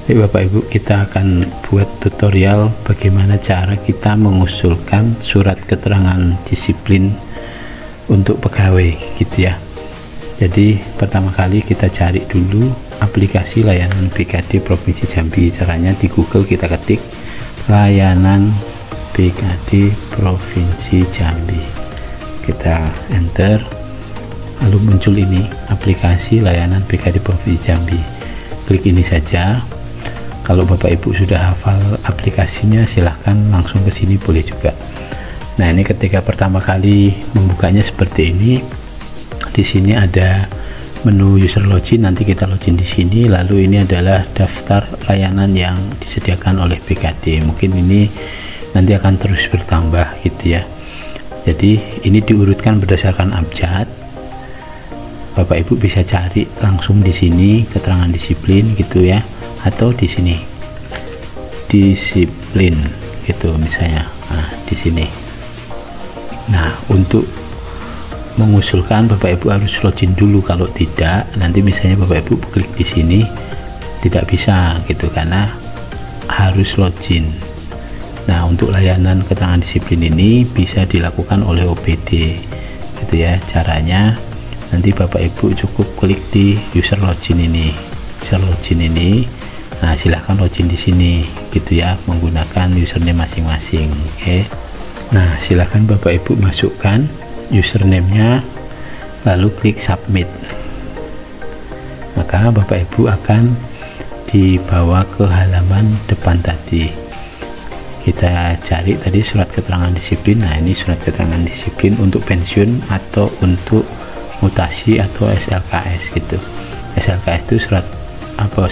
Baik Bapak Ibu, kita akan buat tutorial bagaimana cara kita mengusulkan surat keterangan disiplin untuk pegawai gitu ya. Jadi pertama kali kita cari dulu aplikasi layanan BKD Provinsi Jambi. Caranya di Google kita ketik layanan BKD Provinsi Jambi, kita enter, lalu muncul ini aplikasi layanan BKD Provinsi Jambi. Klik ini saja. Kalau Bapak Ibu sudah hafal aplikasinya, silahkan langsung ke sini boleh juga. Nah, ini ketika pertama kali membukanya seperti ini. Di sini ada menu user login, nanti kita login di sini. Lalu ini adalah daftar layanan yang disediakan oleh BKD. Mungkin ini nanti akan terus bertambah gitu ya. Jadi ini diurutkan berdasarkan abjad. Bapak Ibu bisa cari langsung di sini keterangan disiplin gitu ya, atau di sini disiplin gitu misalnya. Nah, di sini. Nah, untuk mengusulkan Bapak Ibu harus login dulu. Kalau tidak, nanti misalnya Bapak Ibu klik di sini tidak bisa gitu karena harus login. Nah, untuk layanan keterangan disiplin ini bisa dilakukan oleh OPD gitu ya. Caranya nanti Bapak Ibu cukup klik di user login ini. Nah, silahkan login di sini gitu ya, menggunakan username masing-masing. Oke. Nah, silahkan Bapak Ibu masukkan username-nya, lalu klik submit. Maka Bapak Ibu akan dibawa ke halaman depan tadi. Kita cari tadi surat keterangan disiplin. Nah, ini surat keterangan disiplin untuk pensiun atau untuk mutasi atau SLKS gitu. SLKS itu surat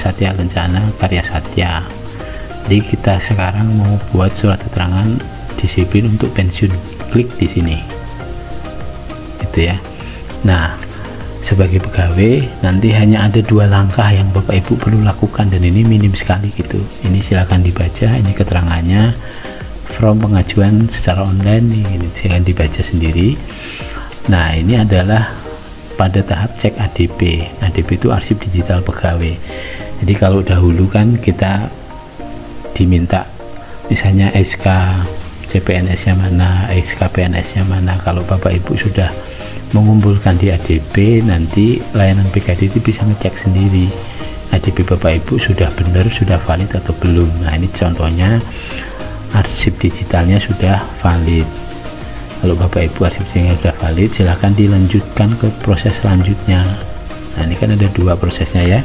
Satya Lencana Karya Satya. Jadi kita sekarang mau buat surat keterangan disiplin untuk pensiun. Klik di sini gitu ya. Nah, sebagai pegawai nanti hanya ada 2 langkah yang Bapak Ibu perlu lakukan, dan ini minim sekali gitu. Ini silakan dibaca, ini keterangannya from pengajuan secara online, ini silakan dibaca sendiri. Nah, ini adalah pada tahap cek ADP. ADP itu arsip digital pegawai. Jadi kalau dahulu kan kita diminta misalnya SK CPNS-nya mana, SK PNS-nya mana. Kalau Bapak Ibu sudah mengumpulkan di ADP, nanti layanan BKD itu bisa ngecek sendiri ADP Bapak Ibu sudah benar, sudah valid atau belum. Nah, ini contohnya arsip digitalnya sudah valid. Kalau Bapak Ibu arsipnya sudah valid, silahkan dilanjutkan ke proses selanjutnya. Nah, ini kan ada 2 prosesnya ya,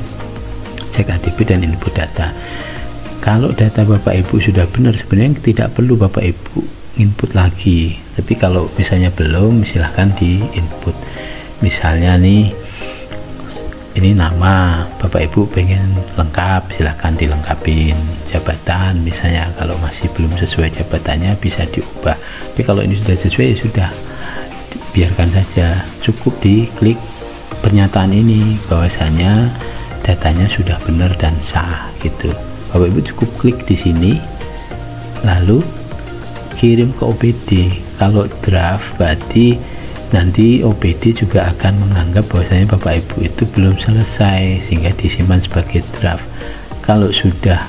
cek ADP dan input data. Kalau data Bapak Ibu sudah benar, sebenarnya tidak perlu Bapak Ibu input lagi. Tapi kalau misalnya belum, silahkan di input. Misalnya nih, ini nama Bapak Ibu pengen lengkap, silahkan dilengkapin. Jabatan misalnya, kalau masih belum sesuai jabatannya bisa diubah. Tapi kalau ini sudah sesuai, ya sudah, biarkan saja. Cukup diklik pernyataan ini bahwasanya datanya sudah benar dan sah gitu. Bapak Ibu cukup klik di sini, lalu kirim ke OPD. Kalau draft berarti nanti OPD juga akan menganggap bahwasanya Bapak Ibu itu belum selesai, sehingga disimpan sebagai draft. Kalau sudah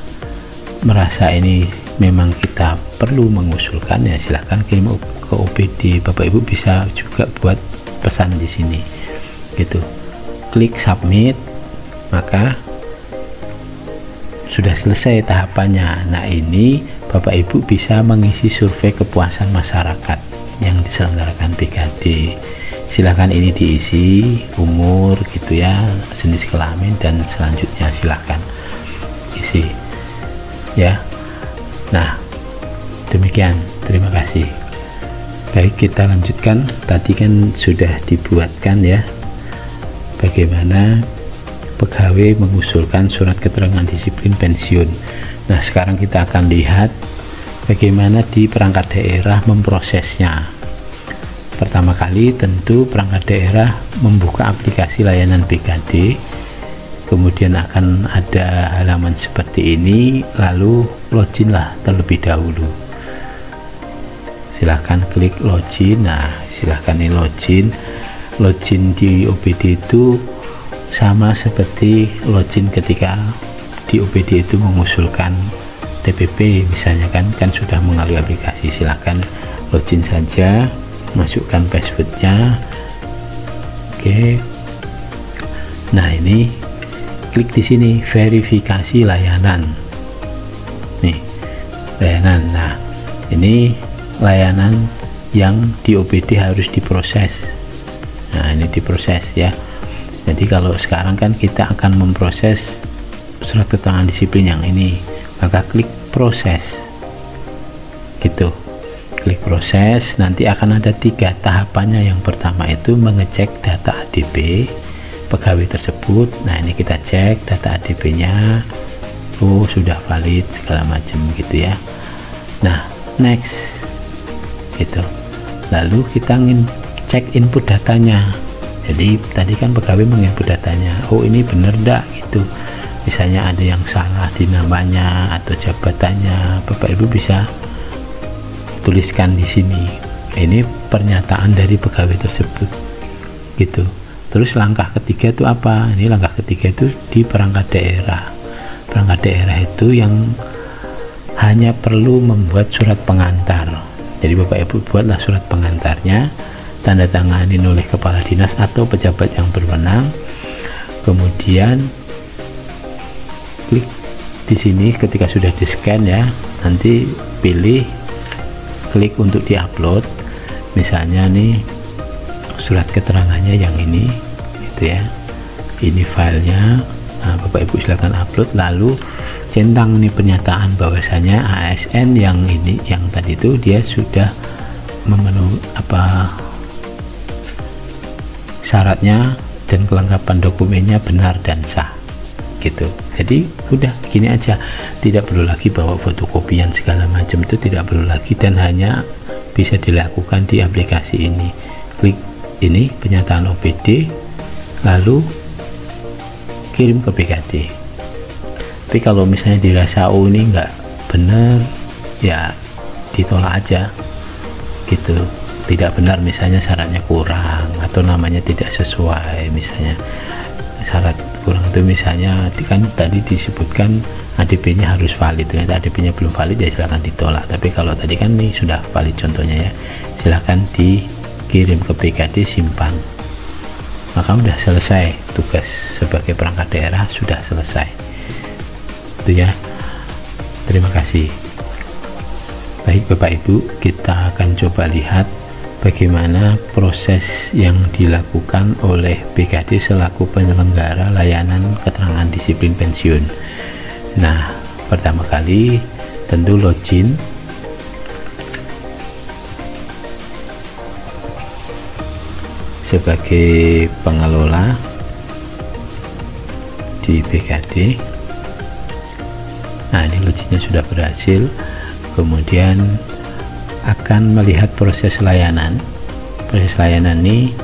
merasa ini memang kita perlu mengusulkan, ya silahkan kirim ke OPD. Bapak Ibu bisa juga buat pesan di sini gitu. Klik submit, maka sudah selesai tahapannya. Nah, ini Bapak Ibu bisa mengisi survei kepuasan masyarakat yang diselenggarakan BKD. Silahkan ini diisi, umur gitu ya, jenis kelamin, dan selanjutnya silahkan isi ya. Nah, demikian, terima kasih. Baik, kita lanjutkan. Tadi kan sudah dibuatkan ya bagaimana pegawai mengusulkan surat keterangan disiplin pensiun. Nah, sekarang kita akan lihat bagaimana di perangkat daerah memprosesnya. Pertama kali tentu perangkat daerah membuka aplikasi layanan BKD, kemudian akan ada halaman seperti ini, lalu login lah terlebih dahulu. Silahkan klik login. Nah, silahkan ini login. Login di OPD itu sama seperti login ketika di OPD itu mengusulkan TPP misalnya kan sudah melalui aplikasi, silahkan login saja, masukkan passwordnya. Oke, nah ini klik di sini verifikasi layanan nih, layanan. Nah ini layanan yang di OPD harus diproses. Nah ini diproses ya. Jadi kalau sekarang kan kita akan memproses surat keterangan disiplin yang ini, maka klik proses gitu, klik proses. Nanti akan ada 3 tahapannya. Yang pertama itu mengecek data ADP pegawai tersebut. Nah ini kita cek data ADP nya, oh sudah valid segala macam gitu ya. Nah next gitu, lalu kita ingin cek input datanya. Jadi tadi kan pegawai menginput datanya, oh ini bener enggak gitu, misalnya ada yang salah di namanya atau jabatannya, Bapak Ibu bisa tuliskan di sini, ini pernyataan dari pegawai tersebut gitu. Terus langkah ketiga itu apa? Ini langkah ketiga itu di perangkat daerah. Perangkat daerah itu yang hanya perlu membuat surat pengantar. Jadi Bapak Ibu buatlah surat pengantarnya, tanda tangani oleh kepala dinas atau pejabat yang berwenang, kemudian klik di sini ketika sudah di scan ya, nanti pilih klik untuk diupload. Misalnya nih surat keterangannya yang ini gitu ya, ini filenya. Nah Bapak Ibu silahkan upload, lalu centang nih pernyataan bahwasanya ASN yang ini, yang tadi itu dia sudah memenuhi syaratnya dan kelengkapan dokumennya benar dan sah gitu. Jadi udah gini aja, tidak perlu lagi bawa fotokopian segala macam, itu tidak perlu lagi, dan hanya bisa dilakukan di aplikasi ini. Klik ini pernyataan OPD, lalu kirim ke BKD. Tapi kalau misalnya dirasa oh ini enggak benar, ya ditolak aja gitu, tidak benar, misalnya syaratnya kurang atau namanya tidak sesuai, misalnya syarat kurang itu misalnya kan tadi disebutkan ADP nya harus valid, ternyata ADP nya belum valid, ya silahkan ditolak. Tapi kalau tadi kan ini sudah valid contohnya ya, silahkan dikirim ke BKD, simpan, maka sudah selesai tugas sebagai perangkat daerah, sudah selesai itu ya. Terima kasih. Baik Bapak Ibu, kita akan coba lihat bagaimana proses yang dilakukan oleh BKD selaku penyelenggara layanan keterangan disiplin pensiun. Nah, pertama kali tentu login. Sebagai pengelola di BKD. Nah, ini loginnya sudah berhasil. Kemudian akan melihat proses layanan. Proses layanan ini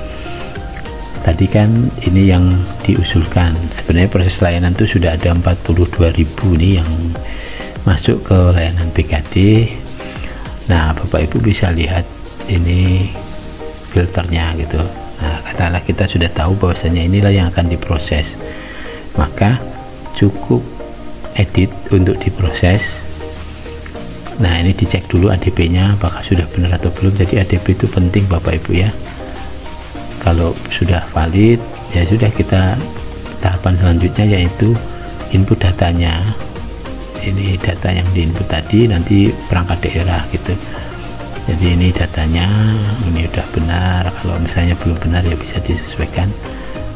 tadi kan ini yang diusulkan. Sebenarnya proses layanan itu sudah ada 42.000 nih yang masuk ke layanan BKD. Nah Bapak Ibu bisa lihat ini filternya gitu. Nah katakanlah kita sudah tahu bahwasanya inilah yang akan diproses, maka cukup edit untuk diproses. Nah ini dicek dulu ADP nya apakah sudah benar atau belum. Jadi ADP itu penting Bapak Ibu ya. Kalau sudah valid ya sudah, kita tahapan selanjutnya yaitu input datanya. Ini data yang diinput tadi, nanti perangkat daerah gitu. Jadi ini datanya, ini udah benar. Kalau misalnya belum benar ya bisa disesuaikan.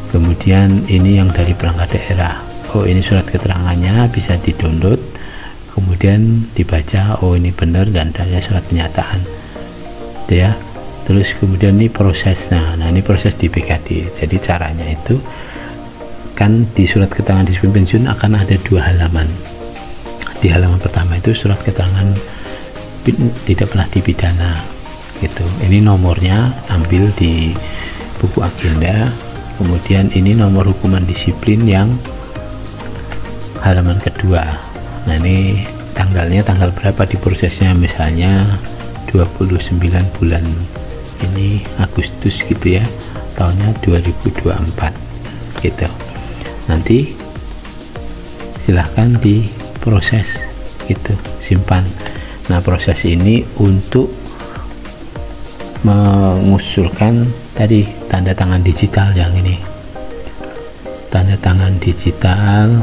Kemudian ini yang dari perangkat daerah, oh ini surat keterangannya, bisa di-download, kemudian dibaca, oh ini benar dan ada surat pernyataan gitu ya. Terus kemudian ini prosesnya, nah ini proses di BKD. Jadi caranya itu kan di surat keterangan disiplin pensiun akan ada 2 halaman. Di halaman pertama itu surat keterangan tidak pernah dipidana gitu, ini nomornya ambil di buku agenda. Kemudian ini nomor hukuman disiplin yang halaman kedua. Nah ini tanggalnya tanggal berapa diprosesnya, misalnya 29 bulan ini Agustus gitu ya, tahunnya 2024 gitu. Nanti silahkan diproses gitu, simpan. Nah, proses ini untuk mengusulkan tadi tanda tangan digital yang ini, tanda tangan digital.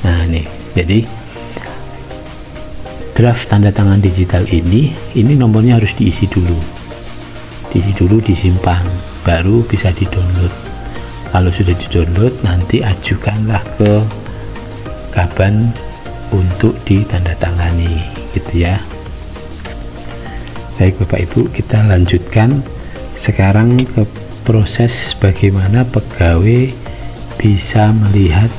Nah nih, jadi draft tanda tangan digital ini nomornya harus diisi dulu, disimpan, baru bisa di-download. Kalau sudah di-download, nanti ajukanlah ke Gaban untuk ditandatangani gitu ya. Baik Bapak Ibu, kita lanjutkan sekarang ke proses bagaimana pegawai bisa melihat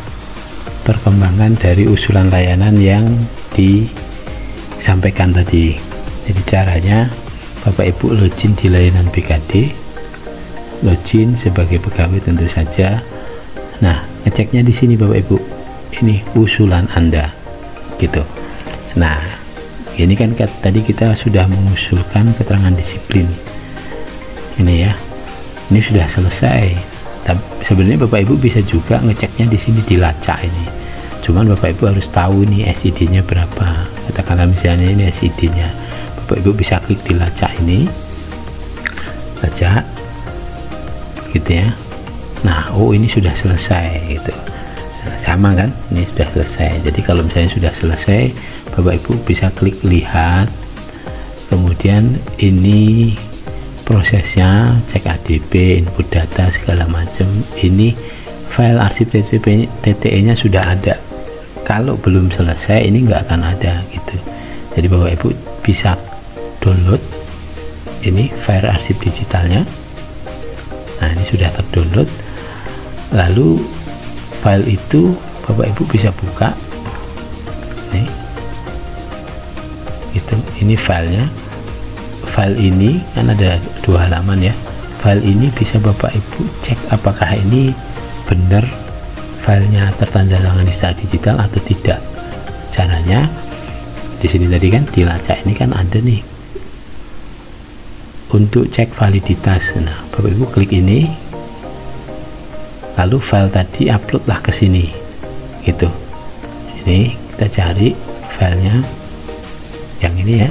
perkembangan dari usulan layanan yang disampaikan tadi. Jadi caranya Bapak Ibu login di layanan BKD, login sebagai pegawai tentu saja. Nah, ngeceknya di sini Bapak Ibu, ini usulan Anda gitu. Nah, ini kan tadi kita sudah mengusulkan keterangan disiplin ini ya, ini sudah selesai. Tapi sebenarnya Bapak Ibu bisa juga ngeceknya di sini di lacak ini, cuman Bapak Ibu harus tahu ini SID nya berapa. Katakanlah misalnya ini SID nya, Bapak Ibu bisa klik di lacak ini, lacak gitu ya. Nah, oh ini sudah selesai gitu, sama kan, ini sudah selesai. Jadi kalau misalnya sudah selesai, Bapak Ibu bisa klik lihat, kemudian ini prosesnya, cek ADB, input data segala macam. Ini file arsip TTE nya sudah ada. Kalau belum selesai ini nggak akan ada gitu. Jadi Bapak Ibu bisa download ini file arsip digitalnya. Nah, ini sudah terdownload. Lalu file itu Bapak Ibu bisa buka nih itu, ini filenya. File ini kan ada 2 halaman ya. File ini bisa Bapak Ibu cek apakah ini benar filenya tertanda tangan secara digital atau tidak. Caranya di sini tadi kan di lacak ini kan ada nih untuk cek validitas. Nah, Bapak Ibu klik ini, lalu file tadi uploadlah ke sini gitu. Ini kita cari filenya yang ini ya,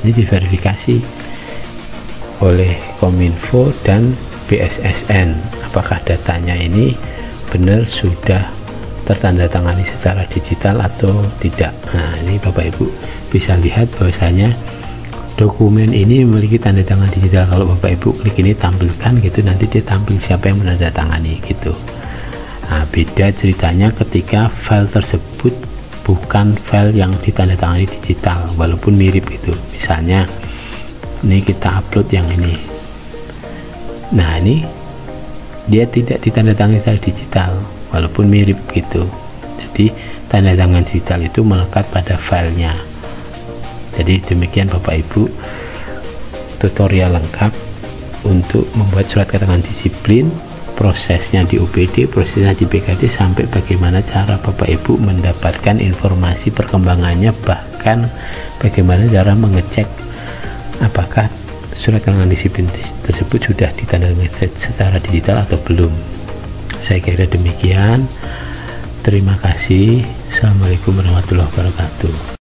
ini diverifikasi oleh Kominfo dan BSSN apakah datanya ini benar sudah tertandatangani secara digital atau tidak. Nah, ini Bapak Ibu bisa lihat bahwasanya dokumen ini memiliki tanda tangan digital. Kalau Bapak Ibu klik ini tampilkan gitu, nanti dia tampil siapa yang menandatangani gitu. Nah, beda ceritanya ketika file tersebut bukan file yang ditandatangani digital, walaupun mirip gitu. Misalnya ini kita upload yang ini, nah ini dia tidak ditandatangani secara digital walaupun mirip gitu. Jadi tanda tangan digital itu melekat pada filenya. Jadi demikian Bapak Ibu tutorial lengkap untuk membuat surat keterangan disiplin, prosesnya di UPD, prosesnya di BKD, sampai bagaimana cara Bapak Ibu mendapatkan informasi perkembangannya, bahkan bagaimana cara mengecek apakah surat keterangan disiplin tersebut sudah ditandatangani secara digital atau belum. Saya kira demikian. Terima kasih. Assalamualaikum warahmatullahi wabarakatuh.